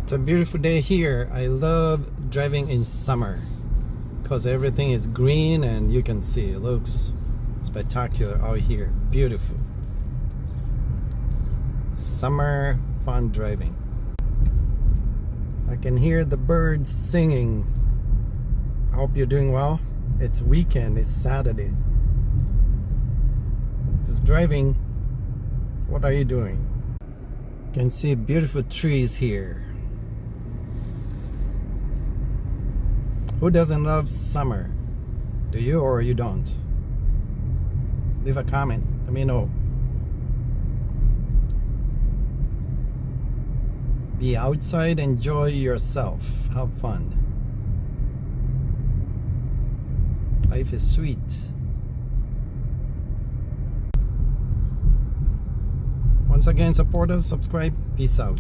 It's a beautiful day here. I love driving in summer because everything is green and you can see it looks spectacular out here. Beautiful. Summer fun driving. I can hear the birds singing. I hope you're doing well. It's weekend, it's Saturday. Just driving. What are you doing? You can see beautiful trees here. Who doesn't love summer? Do you or you don't? Leave a comment, let me know. Be outside, enjoy yourself, have fun. Life is sweet. Once again, support us, subscribe, peace out.